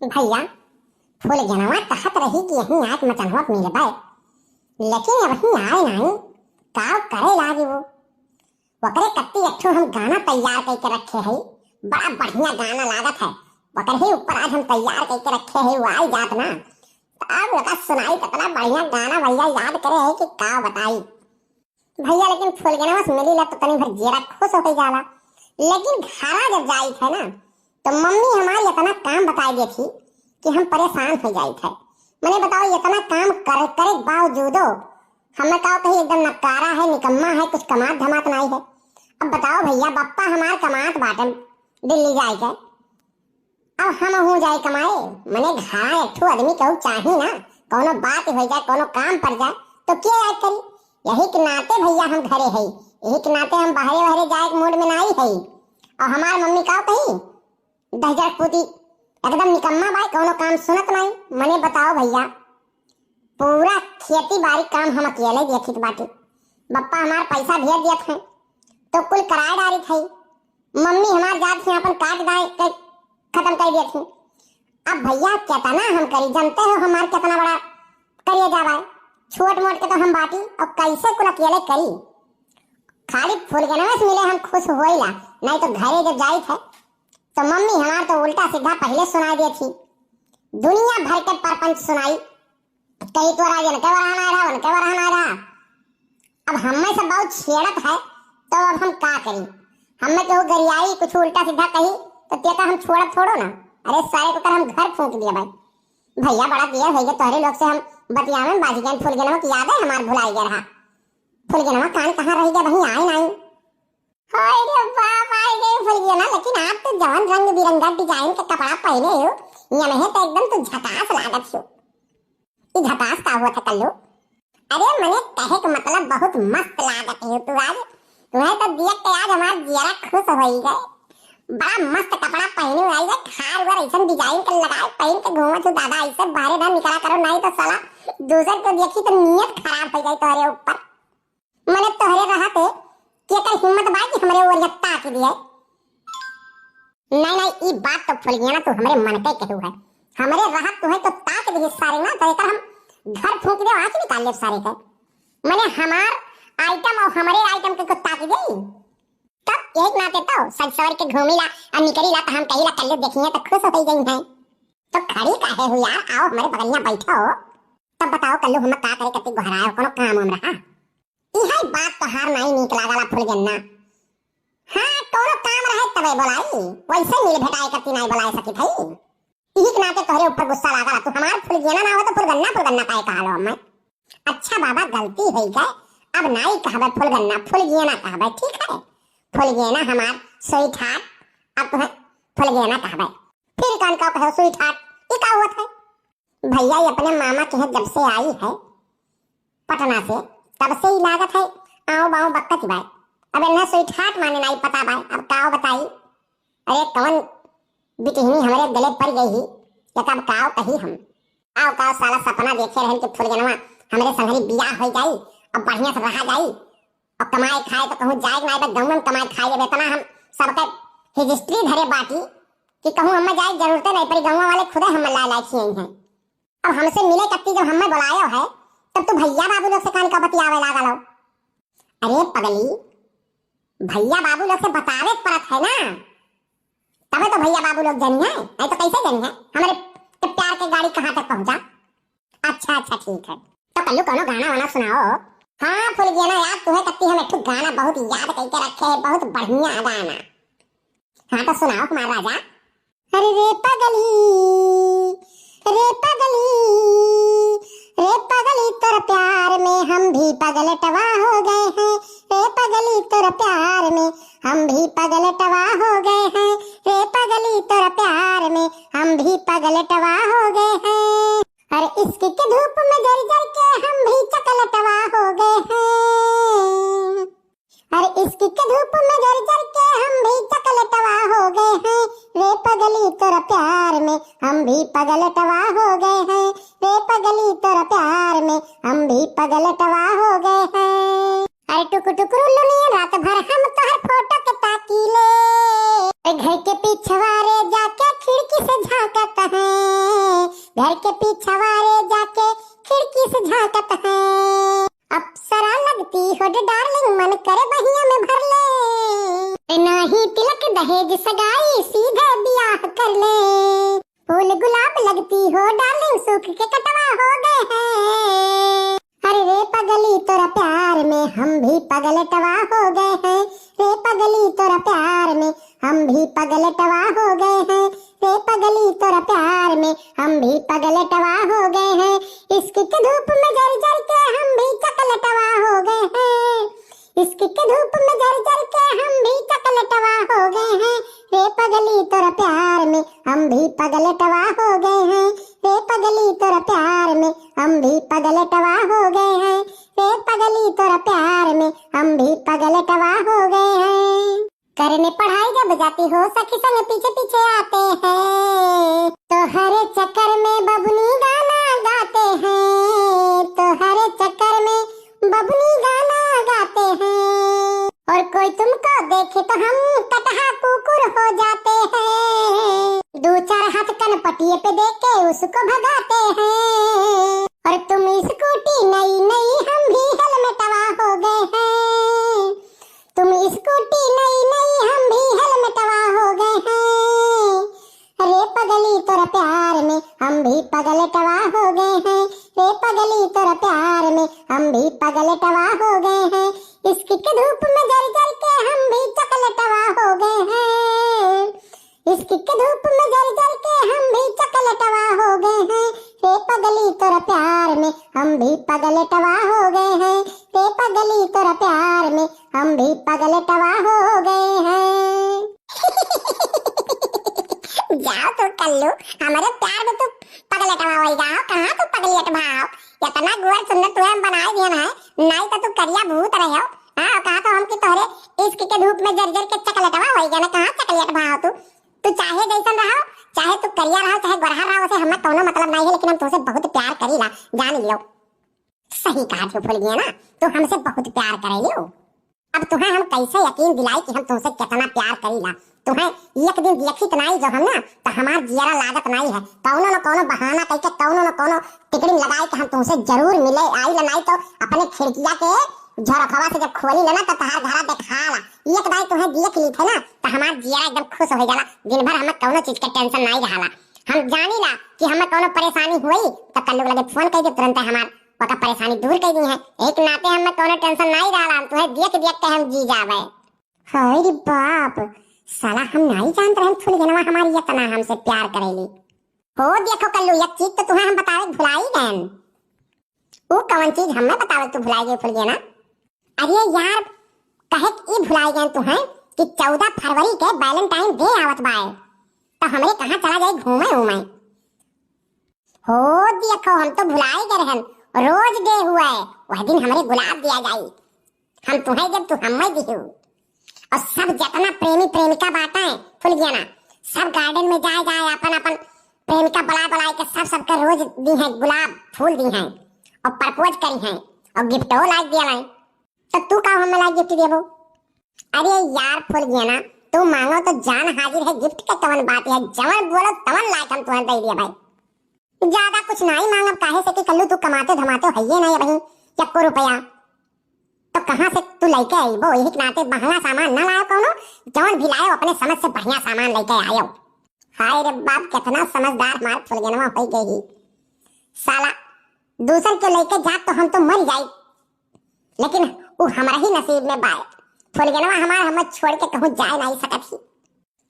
भैया फूल जनवा कहत रही कि यहीं आके मचनवा मिले भाई, लेकिन अब ही आए नहीं का करे लागे वो वकरे कत्ती अच्छो हम गाना तैयार करके रखे है। बड़ा बढ़िया गाना लागत है वकर ही ऊपर आज हम तैयार करके रखे है। वो आई जात ना तो अब लगा सुनाई कितना बढ़िया गाना भैया याद करे है कि का बताई भैया। लेकिन फूल जनवा से मिली ला तो तनी भर जेरा खुश हो जाला, लेकिन घरा जब जाई थे ना तो मम्मी हमारी इतना काम बताई दी थी कि हम परेशान हो जाए थे। मैंने बताओ इतना काम करे बावजूदो हमें कहो कहीं एकदम नकारा है, निकम्मा है, कुछ कमात धमात नहीं है। अब बताओ भैया बप्पा हमार कमात बाटन दिल्ली जाए के, अब हम हो जाए कमाए। मैंने घरा एक आदमी कहू चाही ना कोनो बात हो जाए कोनो काम पड़ जाए तो क्या याद करी। यही के नाते भैया हम घरे है, यही के नाते हम बाहरे बाहरे जाए के मूड में नहीं है। और हमार मम्मी कहो कहीं दहजर पूती एकदम निकम्मा भाई कोनो काम सुनत नहीं। मने बताओ भैया पूरा खेती बाड़ी काम हम अकेले देखित बाटे। बप्पा हमार पैसा भेज दिया थे तो कुल कराए डारी थी, मम्मी हमार जात से अपन काट दाए खत्म कर दिया थी। अब भैया कितना हम करी, जानते हो हमार कितना बड़ा करिए जावा छोट मोट के तो हम बाटी और कैसे कुल अकेले करी। खाली फूल के नवस मिले हम खुश होइला, नहीं तो घरे जब जाई थे तो मम्मी हमार तो उल्टा सीधा पहले सुना दी थी, दुनिया भर के परपंच सुनाई। कहीं तो राजन के वरहाना रहा उनके वरहाना रहा। अब हमें सब बहुत छेड़त है तो अब हम का करी। हमें तो गरियाई कुछ उल्टा सीधा कही तो तेका हम छोड़त छोड़ो ना। अरे सारे को कर हम घर फूंक दिया भाई। भैया बड़ा देर हो गया तोहरे लोग से हम बतियावन बाजी गए। फूल जनवा की याद है हमार भुलाई गया रहा। फूल जनवा कान कहाँ रह गया वहीं आए नहीं। हाय रे बाप आए गए फूल जनवा, लेकिन आप तो जवान रंग बिरंगा डिजाइन के कपड़ा पहने हो, ये नहीं तो एकदम तो झकास लागत हो। ये झकास का हुआ था कल्लू? अरे मैंने कहे का मतलब बहुत मस्त लागत है तू आज। तुम्हें तो देख के आज हमारा जिया खुश हो ही गए। बड़ा मस्त कपड़ा पहने हुए आई है, खार वर ऐसा डिजाइन कर लगाए पहन के घूमा तू दादा। ऐसे बाहर ना निकला करो नहीं तो साला दूसर को देखी तो नियत खराब हो जाए तोहरे ऊपर। मैंने तोहरे रहते के कर हिम्मत बाई कि हमरे ओर यत्ता के दिए। नहीं ई बात तो फूल गया ना तू हमरे मन के कहू है। हमरे रहत तू है तो ताक दे सारे ना तो एकर हम घर फूंक दे आके निकाल ले सारे के। मैंने हमार आइटम और हमरे आइटम के को ताक दे तब एक नाते तो सज सवर के घूमीला और निकलीला तो हम कहिला कल्लू देखिए तो खुश हो गई हैं। तो खड़ी काहे हो यार, आओ हमारे बगलिया बैठो तब बताओ कल्लू हम का करे कति घरायो कोनो काम हम रहा। इहाई बात तो हार नहीं निकला गला फूल गन्ना। हां कोनो काम रहे तबे बोलाई, वैसे मिल भेटाए कति नहीं बोलाए सकी थई। इही के नाते तोहरे ऊपर गुस्सा लागला। तू हमार फूल गन्ना ना हो तो फूल गन्ना काहे कहलो हम। अच्छा बाबा गलती हो गई, अब नहीं कहबे फूल गन्ना फूल गन्ना कहबे, ठीक है। फूल गन्ना हमार सोई ठाट, अब तुम्हें फूल गन्ना कहबे। फिर कौन का कहो सोई ठाट ई का हुआ था? भैया ये अपने मामा के जब से आई है पटना से तब से ही लागत है आओ बाओ बक्कत भाई। अब इन्हें सोई ठाट माने नहीं पता भाई, अब काओ बताई। अरे कौन बिटहनी हमारे गले पड़ गई ही या कब काओ कही हम। आओ काओ साला सपना देखे रहन कि फूल जनवा हमरे संगरी बियाह हो जाई अब बढ़िया से रहा जाई और कमाए खाए तो कहूं जाए नहीं बस गांव में कमाए खाए ले इतना हम सबके हिस्ट्री धरे बाटी कि कहूं हम जाए जरूरत नहीं पड़ी। गांव वाले खुद हम ला ला खिए हैं। अब हमसे मिले कत्ती जब हमें बुलायो है तब तो भैया बाबू लोग से कान का बतियावे लागल हो। अरे पगली भैया बाबू लोग से बतावे पड़त है ना तबे तो भैया बाबू लोग जानी है, नहीं तो कैसे जानी है हमारे प्यार के गाड़ी कहाँ तक पहुंचा। अच्छा ठीक है तो कल्लू कोनो गाना वाना सुनाओ। हाँ फूल गया ना याद तुम्हें कत्ती हम एक गाना बहुत याद करके रखे है, बहुत बढ़िया गाना। हाँ तो सुनाओ हमारा राजा। अरे रे पगली तोर प्यार में हम भी पगलटवा हो गए हैं। रे पगली तोर प्यार में हम भी पगलटवा हो गए हैं। रे पगली तोर प्यार में हम भी पगलटवा हो गए हैं। अरे इश्क के धूप में जल जल के हम भी चकलटवा हो गए हैं। अरे इश्क के धूप में जल जल के हम भी चकलटवा हो गए हैं। रे पगली तोर प्यार में हम भी पगलटवा हो गए हैं। रे पगली तोर प्यार में हम भी पगलटवा हो गए हैं। अरे टुक टुक रुलनी रात भर हम तोहर फोटो के ताकीले, घर के पीछे वारे जाके खिड़की से झांकत हैं। घर के पीछवारे जाके खिड़की से झांकत है। अप्सरा लगती हो डार्लिंग, मन करे बहिया में भर ले। नाही तिलक दहेज सगाई, सीधे ब्याह कर ले। फूल गुलाब लगती हो डार्लिंग, सूख के कटवा हो गए हैं। अरे रे पगली तोरा प्यार में हम भी पगलटवा हो गए हैं। रे पगली तोरा प्यार में हम भी पगलटवा हो गए हैं। रे पगली तोरा प्यार में हम भी पगलटवा हो गए हैं। इसकी के धूप में जल जल के हम भी चकलटवा हो गए हैं। इसकी के धूप में जल जल के हम भी चकलटवा हो गए हैं। रे पगली तोरा प्यार में हम भी पगलटवा हो गए हैं। रे पगली तोरा प्यार में हम भी पगलटवा हो गए हैं। रे पगली तोरा प्यार में हम भी पगलटवा हो गए हैं। करने पढ़ाई जब जाती हो सखी संग पीछे पीछे आते हैं। तो हर चक्कर में बबुनी गाना गाते हैं। तो हर चक्कर में बबुनी गाना गाते हैं। और कोई तुमको देखे तो हम कटहा कुकुर हो जाते हैं। दो चार हाथ कनपटिए पे देख के उसको भगाते हैं। और तुम स्कूटी नई नई, हम भी हेलमेटवा हो गए हैं। तुम स्कूटी नई नई, हम भी हेलमेटवा हो गए हैं। रे पगली तोरा प्यार में हम भी पगलटवा हो गए हैं। रे पगली तोरा प्यार में हम भी पगलटवा हो गए हैं। इसकी के धूप में जल जल के हम भी चकलटवा हो गए हैं। इसकी के धूप में जल जल के हम भी चकलटवा हो गए हैं। रे पगली तोरा प्यार में हम भी पगलटवा हो गए हैं। रे पगली तोरा प्यार में हम भी पगलटवा हो गए हैं। जाओ तो कल्लू, हमारे प्यार में तू पगलटवा हो जाओ। कहाँ तू पगलियट भाव, इतना गुवर सुंदर तू हम बनाए दिया है। नहीं तो तू करिया भूत रहे हो। हाँ कहा तो हम की तोहरे इश्क के धूप में जर्जर के चकलटवा हो गया ना। कहाँ चकलियट भाव तू चाहे जैसन रहो, चाहे तू करिया रहो, चाहे गोरहा रहो, उसे हमें कोनो मतलब नहीं है। लेकिन हम तुमसे बहुत प्यार करीला, जान लियो। सही कहा जो भूल गया ना, तू हमसे बहुत प्यार करेलियो। अब तुम्हें हम कैसे यकीन दिलाई कि हम तुमसे कितना प्यार करीला। तुम्हें एक दिन देखी तो नहीं जो हम ना, तो हमार जियरा लागत नहीं है। कौनो न कौनो बहाना करके, कौनो न कौनो टिकड़ी लगाए कि हम तुमसे जरूर मिले आई ला। नहीं तो अपने खिड़किया के झरोखवा से जब खोली लेना तो तहार घरा देखाला। एक बार तुम्हें देख ली थे ना तो हमार जियरा एकदम खुश हो जाला। दिन भर हमें कौनो चीज के टेंशन नहीं रहला। हम जानी ला कि हमें कौनो परेशानी हुई तो कल्लू लगे फोन कर दे, तुरंत हमार ओका परेशानी दूर कर दी है। एक नाते हमें कौनो टेंशन नहीं रहला। हम तुम्हें देख देख के हम जी जावे। हाय रे बाप, साला हम नहीं जानते रहे फुल जनवा हमारी इतना हमसे प्यार करेली हो। देखो कल्लू, एक चीज तो तुम्हें हम बतावे भुलाई गए। वो कौन चीज हमें बतावे तू भुलाई गई फुल जना? अरे यार कहे ई भुलाई गए तुम्हें कि 14 फरवरी के वैलेंटाइन डे आवत बाए, तो हमरे कहाँ चला जाए घूमे उमे हो। देखो हम तो भुलाई गए रहन। रोज डे हुआ है, वह दिन हमरे गुलाब दिया जाई। हम तुम्हें जब तू हमें दिहू। और सब जितना प्रेमी प्रेमिका बाटा है फुल गया ना, सब गार्डन में जाए जाए अपन अपन प्रेमिका बुला बुला के सब सबके रोज दी है गुलाब फूल दी हैं और प्रपोज करी हैं और गिफ्टो लाइक दिया लाई। तो तू का हमें लाइक गिफ्ट देबो? अरे यार फुल गया ना, तू मांगो तो जान हाजिर है। गिफ्ट का कवन बात है, जवन बोलो तवन लाइक हम तुम्हें दे दिया भाई। ज्यादा कुछ नहीं मांगब, काहे से कि कल्लू तू कमाते धमाते हो ये नहीं भाई चक्को रुपया। तो कहाँ से तू लेके आई वो? यही नाते महंगा सामान ना लाओ कौनो, जवन भी लाओ अपने समझ से बढ़िया सामान लेके आयो। हाय रे बाप, कितना समझदार मार फुल गया हो गई। साला दूसर के लेके जा तो हम तो मर जाई, लेकिन वो हमारा ही नसीब में बाय। फुलगेनवा हमार हमें छोड़ के कहूं जाए नहीं सकत ही।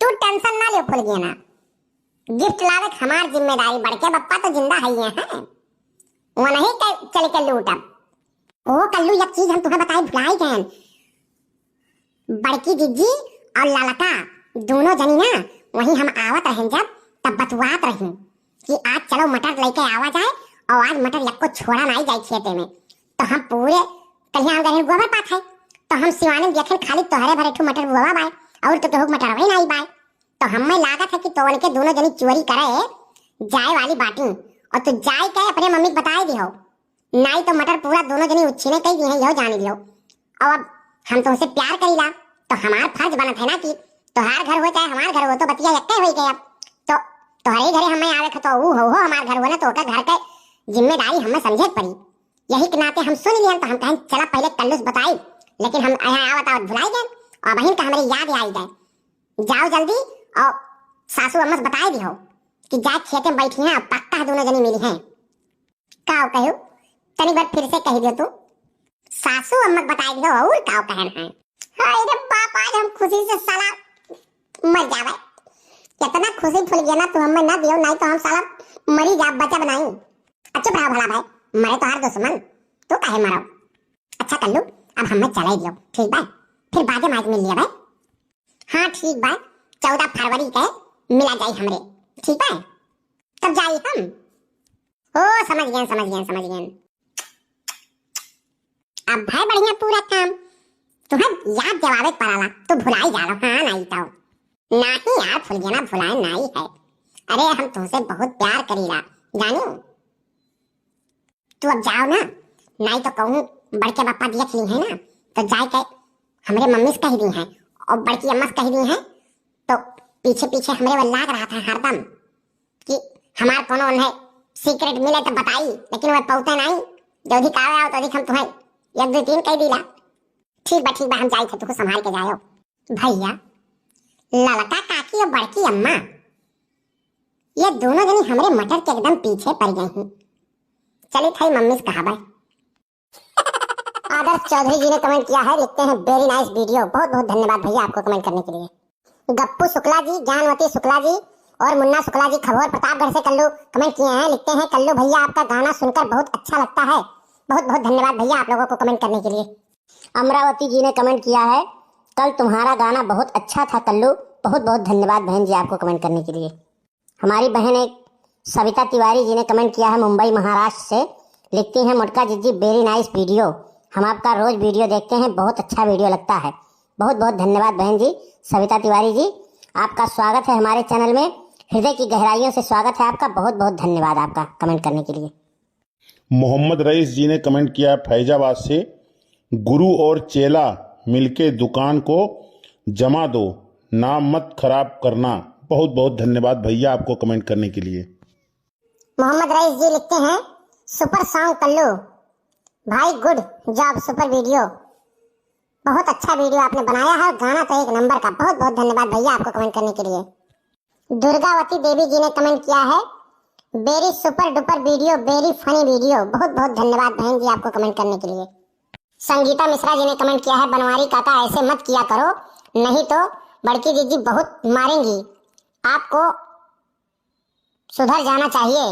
तू टेंशन ना ले फुलगेना, गिफ्ट लावे हमार जिम्मेदारी। बड़के बप्पा तो जिंदा है हैं, वो नहीं चल के लूटब। ओ कल्लू, एक चीज हम तुम्हें बताए भुलाई गए। बड़की जिज्जी और लालका दोनों जनी ना वहीं हम आवत रहें जब, तब बतवात रही कि आज चलो मटर लेके आवा जाए। और आज मटर यक्को छोड़ा नहीं जाए खेते में। तो हम पूरे कलियां गए गोबर पात है, तो हम सिवाने देखे खाली तोहरे भरे ठू मटर बुआ बाय और तो केहू मटर वही नहीं बाय। तो हमें लागत है कि तो उनके दोनों जनी चोरी करे जाए वाली बाटी। और तू जाए के अपने मम्मी को बताए दियो, नहीं तो मटर पूरा दोनों जनी उछीने कही दी है, यह जान लियो। और अब हम तुमसे प्यार करीला तो हमार फर्ज बनत है ना कि तोहार घर हो चाहे हमार घर हो तो बतिया यक्के हो गए। अब तो तोहरे घरे हमें आवे तो ऊ हो हमार घर वाला तो घर के जिम्मेदारी हमें समझे पड़ी। यही के नाते हम सुन लियन तो हम कहें चला पहले कल्लूस बताई, लेकिन हम यहाँ आवत आवत भुलाई गए और बहन का हमारी याद आई गए। जाओ जल्दी और सासू अम्मा से बताई दी हो कि जा खेते में बैठी हैं, पक्का दोनों जनी मिली हैं। काव कहो तनी बार फिर से कह दियो तू। सासू अम्मा बताई दी हो और काव कहन है। हाय रे बाप, आज हम खुशी से साला मर जावे। कितना खुशी फुल गया ना तू हमें ना दियो, नहीं तो हम साला मरी जा बचा बनाई। अच्छा भला भला भाई, मरे तो हर दुश्मन तू काहे मरो। अच्छा कल्लू अब हमें चला दियो, ठीक बा? फिर बादे माइक मिल लिया भाई। हाँ ठीक बा, 14 फरवरी के मिला जाई हमरे, ठीक है? तब जाई हम। ओ समझ गए। अब भाई बढ़िया पूरा काम तुम्हें याद जवाबे पड़ाला तो भुलाई जाला। हाँ नहीं तो नहीं यार, भूल गया ना, भुलाए नहीं है। अरे हम तुमसे बहुत प्यार करीला जानी। तू अब जाओ ना, नहीं तो कहूँ बड़के पापा देख ली है ना तो जाए के हमरे मम्मी से कह दी है और बड़की अम्मा से कह दी है तो पीछे पीछे हमरे वो लाग रहा था हरदम कि हमार कोनो उन्हें सीक्रेट मिले तो बताई, लेकिन वह पहुंचे नहीं। जो भी कावे आओ तो अधिक हम तुम्हें 1 2 3 कह दिला। ठीक बा हम जाए थे, तुमको संभाल के जाओ। भैया ललका काकी और बड़की अम्मा ये दोनों जनी हमरे मटर के एकदम पीछे पड़ गई हैं। चलिए थाई मम्मी से कहा भाई। आदर्श चौधरी जी ने कमेंट किया है, लिखते हैं वेरी नाइस वीडियो। बहुत बहुत धन्यवाद भैया आपको कमेंट करने के लिए। गप्पू शुक्ला जी, ज्ञानवती शुक्ला जी और मुन्ना शुक्ला जी खबोर प्रतापगढ़ से कल्लू कमेंट किए हैं, लिखते हैं कल्लू भैया आपका गाना सुनकर बहुत अच्छा लगता है। बहुत बहुत धन्यवाद भैया आप लोगों को कमेंट करने के लिए। अमरावती जी ने कमेंट किया है, कल तुम्हारा गाना बहुत अच्छा था कल्लू। बहुत बहुत धन्यवाद बहन जी आपको कमेंट करने के लिए। हमारी बहन एक सविता तिवारी जी ने कमेंट किया है मुंबई महाराष्ट्र से, लिखती हैं मुटका जिज्जी वेरी नाइस वीडियो। हम आपका रोज वीडियो देखते हैं, बहुत अच्छा वीडियो लगता है। बहुत बहुत धन्यवाद बहन जी सविता तिवारी जी, आपका स्वागत है हमारे चैनल में। हृदय की गहराइयों से स्वागत है आपका। बहुत बहुत धन्यवाद आपका कमेंट करने के लिए। मोहम्मद रईस जी ने कमेंट किया है फैजाबाद से, गुरु और चेला मिलके दुकान को जमा दो, नाम मत खराब करना। बहुत बहुत धन्यवाद भैया आपको कमेंट करने के लिए। मोहम्मद रईस जी लिखते हैं सुपर सॉन्ग कल्लू भाई, गुड जॉब, सुपर वीडियो, बहुत अच्छा वीडियो आपने बनाया है, गाना तो 1 नंबर का। बहुत बहुत धन्यवाद भैया आपको कमेंट करने के लिए। दुर्गावती देवी जी ने कमेंट किया है very super duper video, very funny video. बहुत बहुत धन्यवाद बहन जी आपको कमेंट करने के लिए। संगीता मिश्रा जी ने कमेंट किया है बनवारी काका ऐसे मत किया करो, नहीं तो बड़की दीदी बहुत मारेंगी, आपको सुधर जाना चाहिए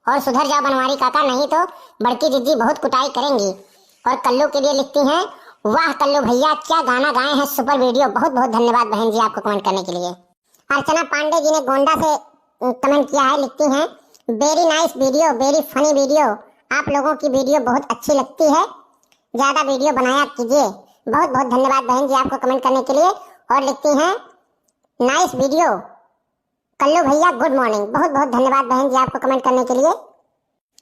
और सुधर जाओ बनवारी काका, नहीं तो बड़की दीदी बहुत कुटाई करेंगी। और कल्लू के लिए लिखती हैं वाह कल्लू भैया क्या गाना गाए हैं, सुपर वीडियो। बहुत बहुत धन्यवाद बहन जी आपको कमेंट करने के लिए। अर्चना पांडे जी ने गोंडा से कमेंट किया है, लिखती हैं very nice video, very funny video, आप लोगों की वीडियो बहुत अच्छी लगती है, ज्यादा वीडियो बनाया कीजिए। बहुत बहुत धन्यवाद बहन जी आपको कमेंट करने के लिए। और लिखती हैं नाइस वीडियो कल्लू भैया, गुड मॉर्निंग। बहुत बहुत धन्यवाद बहन जी आपको कमेंट करने के लिए।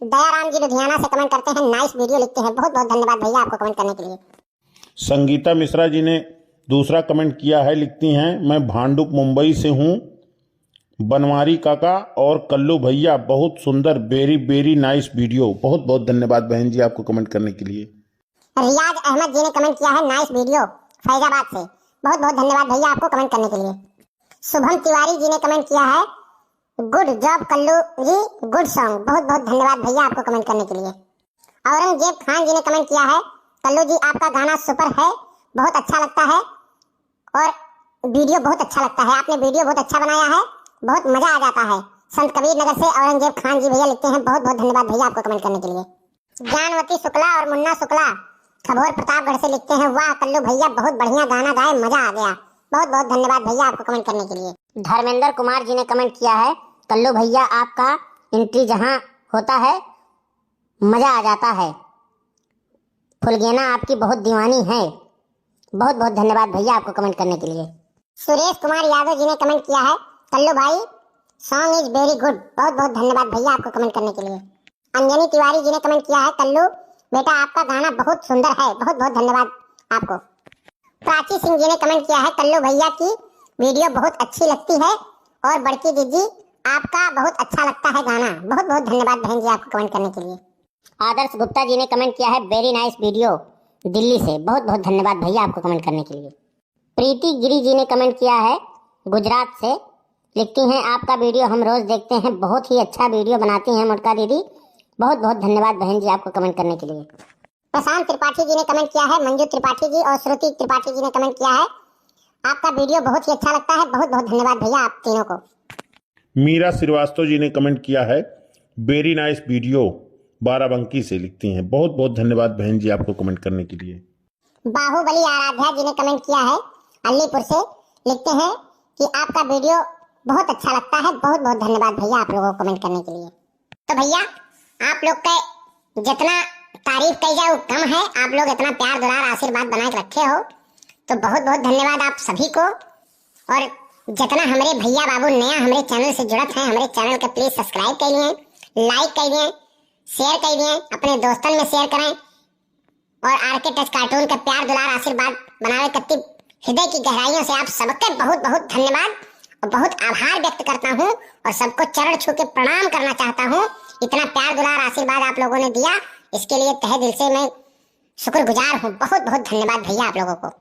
दयाराम जी लुधियाना से कमेंट करते हैं नाइस वीडियो, लिखते हैं बहुत बहुत धन्यवाद भैया आपको कमेंट करने के लिए। संगीता मिश्रा जी ने दूसरा कमेंट किया है, लिखती हैं मैं भांडुप मुंबई से हूँ, बनवारी काका और कल्लू भैया बहुत सुंदर, वेरी वेरी नाइस वीडियो। बहुत बहुत धन्यवाद बहन जी आपको कमेंट करने के लिए। रियाज अहमद जी ने कमेंट किया है नाइस वीडियो फैजाबाद से। बहुत बहुत धन्यवाद भैया आपको कमेंट करने के लिए। शुभम तिवारी जी ने कमेंट किया है गुड जॉब कल्लू जी, गुड सॉन्ग। बहुत बहुत धन्यवाद भैया आपको कमेंट करने के लिए। औरंगजेब खान जी ने कमेंट किया है कल्लू जी आपका गाना सुपर है, बहुत अच्छा लगता है और वीडियो बहुत अच्छा लगता है, आपने वीडियो बहुत अच्छा बनाया है, बहुत मजा आ जाता है। संत कबीर नगर से औरंगजेब खान जी भैया लिखते हैं बहुत बहुत धन्यवाद भैया आपको कमेंट करने के लिए। ज्ञानवती शुक्ला और मुन्ना शुक्ला खबोर प्रतापगढ़ से लिखते हैं वाह कल्लू भैया बहुत बढ़िया गाना गाए, मजा आ गया। बहुत बहुत धन्यवाद भैया आपको कमेंट करने के लिए। धर्मेंद्र कुमार जी ने कमेंट किया है कल्लू भैया आपका एंट्री जहां होता है मजा आ जाता है, फुलगेना आपकी बहुत दीवानी है। बहुत बहुत धन्यवाद भैया आपको कमेंट करने के लिए। सुरेश कुमार यादव जी ने कमेंट किया है कल्लू भाई सॉन्ग इज वेरी गुड। बहुत बहुत धन्यवाद भैया आपको कमेंट करने के लिए। अंजनी तिवारी जी ने कमेंट किया है कल्लू बेटा आपका गाना बहुत सुंदर है। बहुत बहुत धन्यवाद आपको। प्राची सिंह जी ने कमेंट किया है कल्लू भैया की वीडियो बहुत अच्छी लगती है और बड़की दीदी आपका बहुत अच्छा लगता है गाना। बहुत बहुत धन्यवाद बहन जी आपको कमेंट करने के लिए। आदर्श गुप्ता जी ने कमेंट किया है वेरी नाइस वीडियो दिल्ली से। बहुत बहुत धन्यवाद भैया आपको कमेंट करने के लिए। प्रीति गिरी जी ने कमेंट किया है गुजरात से, लिखती हैं आपका वीडियो हम रोज देखते हैं, बहुत ही अच्छा वीडियो बनाती हैं मोटका दीदी। बहुत बहुत धन्यवाद बहन जी आपको कमेंट करने के लिए। प्रशांत त्रिपाठी जी ने कमेंट किया है, मंजू त्रिपाठी जी और श्रुति त्रिपाठी जी ने कमेंट किया है आपका वीडियो बहुत ही अच्छा लगता है। बहुत बहुत धन्यवाद भैया आप तीनों को। मीरा श्रीवास्तव जी ने कमेंट किया है वेरी नाइस वीडियो बाराबंकी से, लिखती हैं बहुत बहुत धन्यवाद बहन जी आपको कमेंट करने के लिए। बाहुबली आराध्या जी ने कमेंट किया है अलीपुर से, लिखते हैं कि आपका वीडियो बहुत अच्छा लगता है। बहुत बहुत धन्यवाद भैया आप लोगों को कमेंट करने के लिए। तो भैया आप लोग का जितना तारीफ की जाए वो कम है। आप लोग इतना प्यार दुलार आशीर्वाद बना के रखे हो तो बहुत बहुत धन्यवाद आप सभी को। और जितना हमारे भैया बाबू नया हमारे चैनल से जुड़त हैं, हमारे चैनल को प्लीज सब्सक्राइब करिए, लाइक करिए, शेयर करिए, अपने दोस्तों में शेयर करें और आरके टच कार्टून का प्यार दुलार आशीर्वाद बनावे कत्ती हृदय की गहराइयों से आप सबके बहुत बहुत धन्यवाद और बहुत आभार व्यक्त करता हूँ और सबको चरण छू के प्रणाम करना चाहता हूँ। इतना प्यार दुलार आशीर्वाद आप लोगों ने दिया, इसके लिए तहे दिल से मैं शुक्रगुजार हूँ। बहुत बहुत धन्यवाद भैया आप लोगों को।